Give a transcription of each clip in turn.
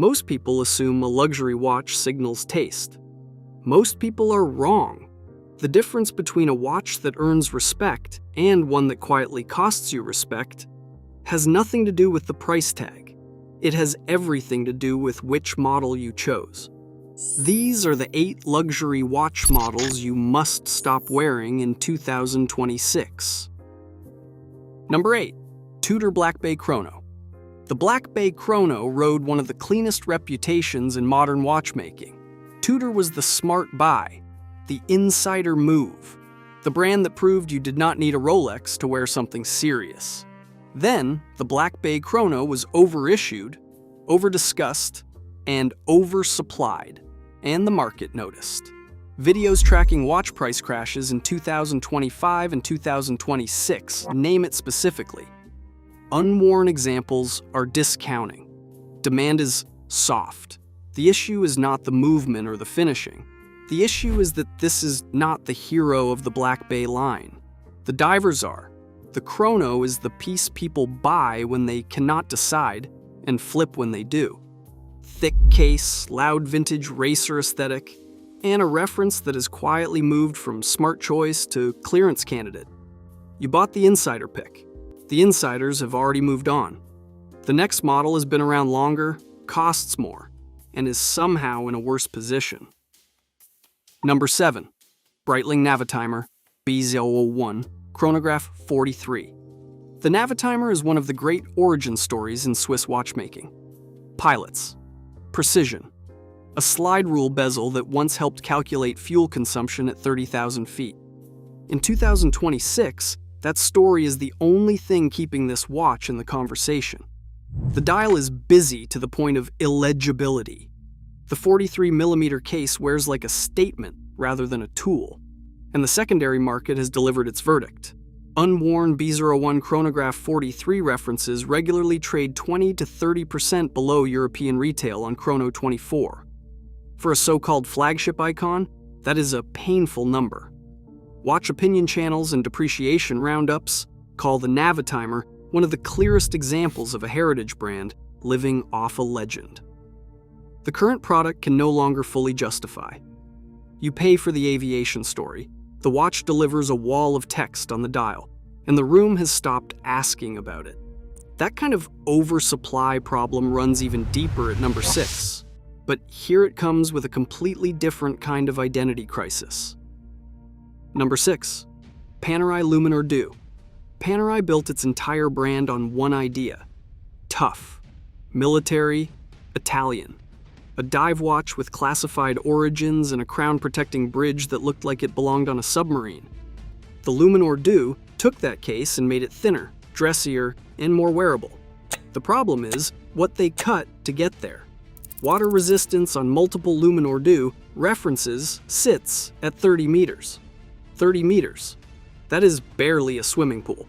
Most people assume a luxury watch signals taste. Most people are wrong. The difference between a watch that earns respect and one that quietly costs you respect has nothing to do with the price tag. It has everything to do with which model you chose. These are the 8 luxury watch models you must stop wearing in 2026. Number 8. Tudor Black Bay Chrono. The Black Bay Chrono rode one of the cleanest reputations in modern watchmaking. Tudor was the smart buy, the insider move, the brand that proved you did not need a Rolex to wear something serious. Then, the Black Bay Chrono was overissued, overdiscussed, and oversupplied, and the market noticed. Videos tracking watch price crashes in 2025 and 2026 name it specifically. Unworn examples are discounting. Demand is soft. The issue is not the movement or the finishing. The issue is that this is not the hero of the Black Bay line. The divers are. The Chrono is the piece people buy when they cannot decide and flip when they do. Thick case, loud vintage racer aesthetic, and a reference that has quietly moved from smart choice to clearance candidate. You bought the insider pick. The insiders have already moved on. The next model has been around longer, costs more, and is somehow in a worse position. Number 7. Breitling Navitimer B001 Chronograph 43. The Navitimer is one of the great origin stories in Swiss watchmaking. Pilots. Precision. A slide rule bezel that once helped calculate fuel consumption at 30,000 feet. In 2026, that story is the only thing keeping this watch in the conversation. The dial is busy to the point of illegibility. The 43mm case wears like a statement rather than a tool, and the secondary market has delivered its verdict. Unworn B01 Chronograph 43 references regularly trade 20 to 30% below European retail on Chrono 24. For a so-called flagship icon, that is a painful number. Watch opinion channels and depreciation roundups call the Navitimer one of the clearest examples of a heritage brand living off a legend. The current product can no longer fully justify. You pay for the aviation story, the watch delivers a wall of text on the dial, and the room has stopped asking about it. That kind of oversupply problem runs even deeper at number 6, but here it comes with a completely different kind of identity crisis. Number 6. Panerai Luminor Du. Panerai built its entire brand on one idea: tough, military, Italian. A dive watch with classified origins and a crown-protecting bridge that looked like it belonged on a submarine. The Luminor Du took that case and made it thinner, dressier, and more wearable. The problem is what they cut to get there. Water resistance on multiple Luminor Du references sits at 30 meters. 30 meters. That is barely a swimming pool.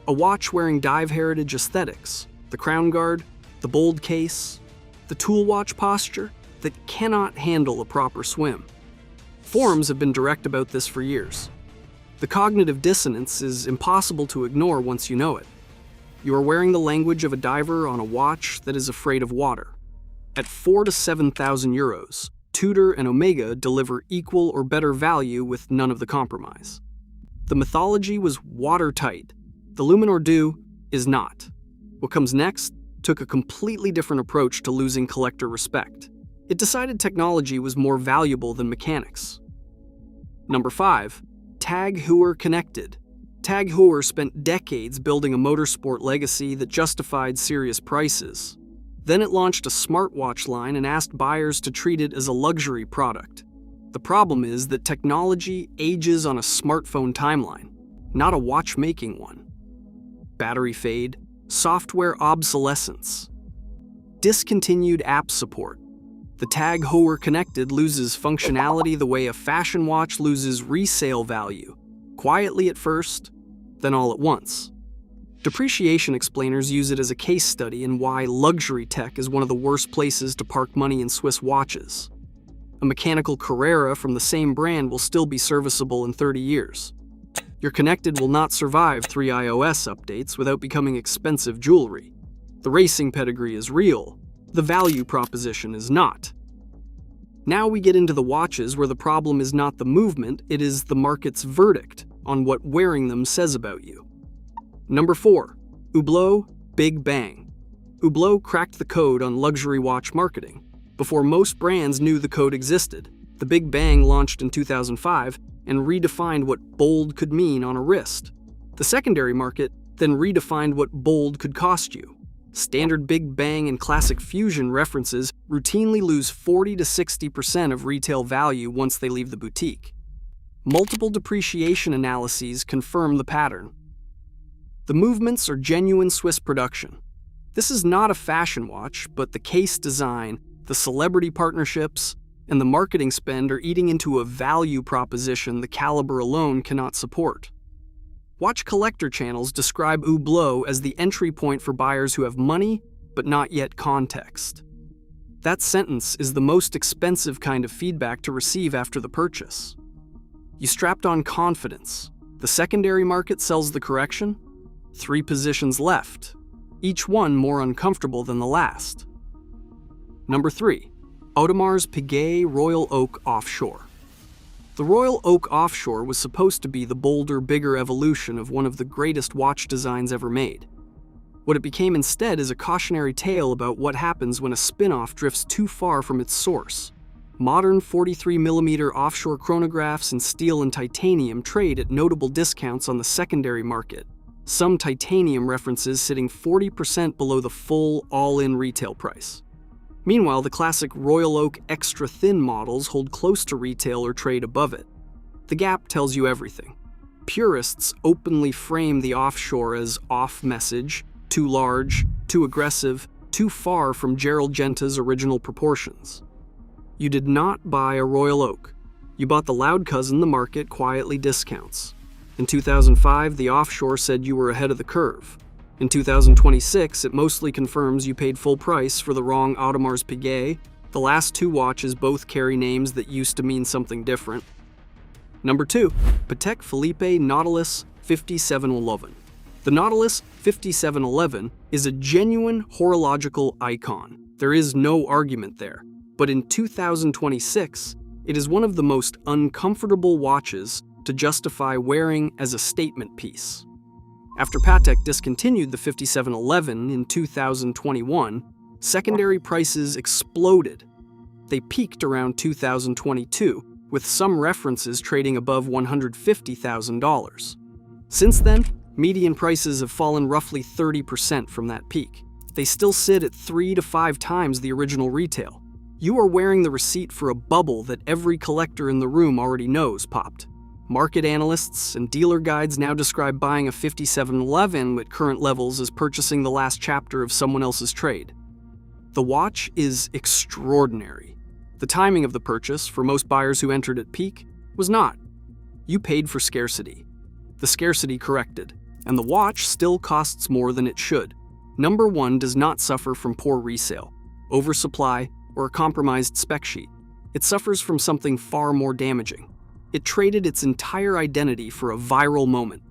A watch wearing dive heritage aesthetics, the crown guard, the bold case, the tool watch posture that cannot handle a proper swim. Forums have been direct about this for years. The cognitive dissonance is impossible to ignore once you know it. You are wearing the language of a diver on a watch that is afraid of water. At 4,000 to 7,000 euros, Tudor and Omega deliver equal or better value with none of the compromise. The mythology was watertight. The Luminor Du is not. What comes next took a completely different approach to losing collector respect. It decided technology was more valuable than mechanics. Number 5. Tag Heuer Connected. Tag Heuer spent decades building a motorsport legacy that justified serious prices. Then it launched a smartwatch line and asked buyers to treat it as a luxury product. The problem is that technology ages on a smartphone timeline, not a watchmaking one. Battery fade, software obsolescence, discontinued app support. The Tag Heuer Connected loses functionality the way a fashion watch loses resale value, quietly at first, then all at once. Depreciation explainers use it as a case study in why luxury tech is one of the worst places to park money in Swiss watches. A mechanical Carrera from the same brand will still be serviceable in 30 years. Your Connected will not survive 3 iOS updates without becoming expensive jewelry. The racing pedigree is real, The value proposition is not. Now we get into the watches where the problem is not the movement, it is the market's verdict on what wearing them says about you. Number 4. Hublot Big Bang. Hublot cracked the code on luxury watch marketing. Before most brands knew the code existed, the Big Bang launched in 2005 and redefined what bold could mean on a wrist. The secondary market then redefined what bold could cost you. Standard Big Bang and Classic Fusion references routinely lose 40 to 60% of retail value once they leave the boutique. Multiple depreciation analyses confirm the pattern. The movements are genuine Swiss production. This is not a fashion watch, but the case design, the celebrity partnerships, and the marketing spend are eating into a value proposition the caliber alone cannot support. Watch collector channels describe Hublot as the entry point for buyers who have money, but not yet context. That sentence is the most expensive kind of feedback to receive after the purchase. You strapped on confidence. The secondary market sells the correction. 3 positions left, each one more uncomfortable than the last. Number 3. Audemars Piguet Royal Oak Offshore. The Royal Oak Offshore was supposed to be the bolder, bigger evolution of one of the greatest watch designs ever made. What it became instead is a cautionary tale about what happens when a spin-off drifts too far from its source. Modern 43mm offshore chronographs in steel and titanium trade at notable discounts on the secondary market, some titanium references sitting 40% below the full, all-in retail price. Meanwhile, the classic Royal Oak extra-thin models hold close to retail or trade above it. The gap tells you everything. Purists openly frame the offshore as off-message, too large, too aggressive, too far from Gerald Genta's original proportions. You did not buy a Royal Oak. You bought the loud cousin the market quietly discounts. In 2005, the offshore said you were ahead of the curve. In 2026, it mostly confirms you paid full price for the wrong Audemars Piguet. The last 2 watches both carry names that used to mean something different. Number 2. Patek Philippe Nautilus 5711. The Nautilus 5711 is a genuine horological icon. There is no argument there. But in 2026, it is one of the most uncomfortable watches to justify wearing as a statement piece. After Patek discontinued the 5711 in 2021, secondary prices exploded. They peaked around 2022, with some references trading above $150,000. Since then, median prices have fallen roughly 30% from that peak. They still sit at 3 to 5 times the original retail. You are wearing the receipt for a bubble that every collector in the room already knows popped. Market analysts and dealer guides now describe buying a 5711 at current levels as purchasing the last chapter of someone else's trade. The watch is extraordinary. The timing of the purchase, for most buyers who entered at peak, was not. You paid for scarcity. The scarcity corrected, and the watch still costs more than it should. Number 1 does not suffer from poor resale, oversupply, or a compromised spec sheet. It suffers from something far more damaging. It traded its entire identity for a viral moment.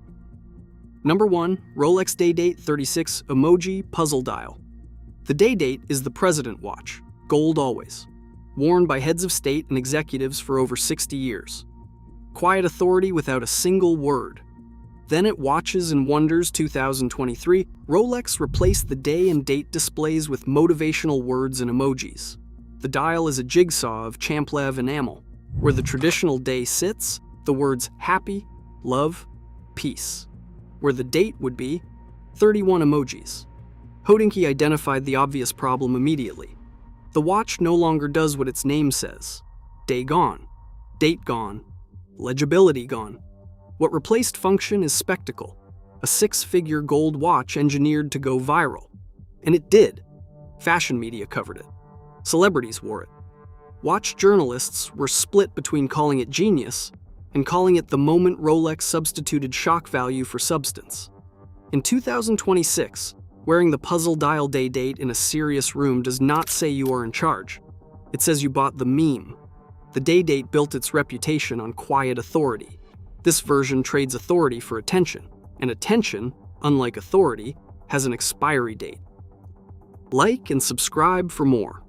Number 1, Rolex Day-Date 36 Emoji Puzzle Dial. The Day-Date is the president watch, gold always, worn by heads of state and executives for over 60 years. Quiet authority without a single word. Then at Watches and Wonders 2023, Rolex replaced the day and date displays with motivational words and emojis. The dial is a jigsaw of Champlev enamel. Where the traditional day sits, the words happy, love, peace. Where the date would be, 31 emojis. Hodinkee identified the obvious problem immediately. The watch no longer does what its name says. Day gone, date gone, legibility gone. What replaced function is spectacle, a 6-figure gold watch engineered to go viral. And it did. Fashion media covered it. Celebrities wore it. Watch journalists were split between calling it genius and calling it the moment Rolex substituted shock value for substance. In 2026, wearing the puzzle dial Day-Date in a serious room does not say you are in charge. It says you bought the meme. The Day-Date built its reputation on quiet authority. This version trades authority for attention, and attention, unlike authority, has an expiry date. Like and subscribe for more.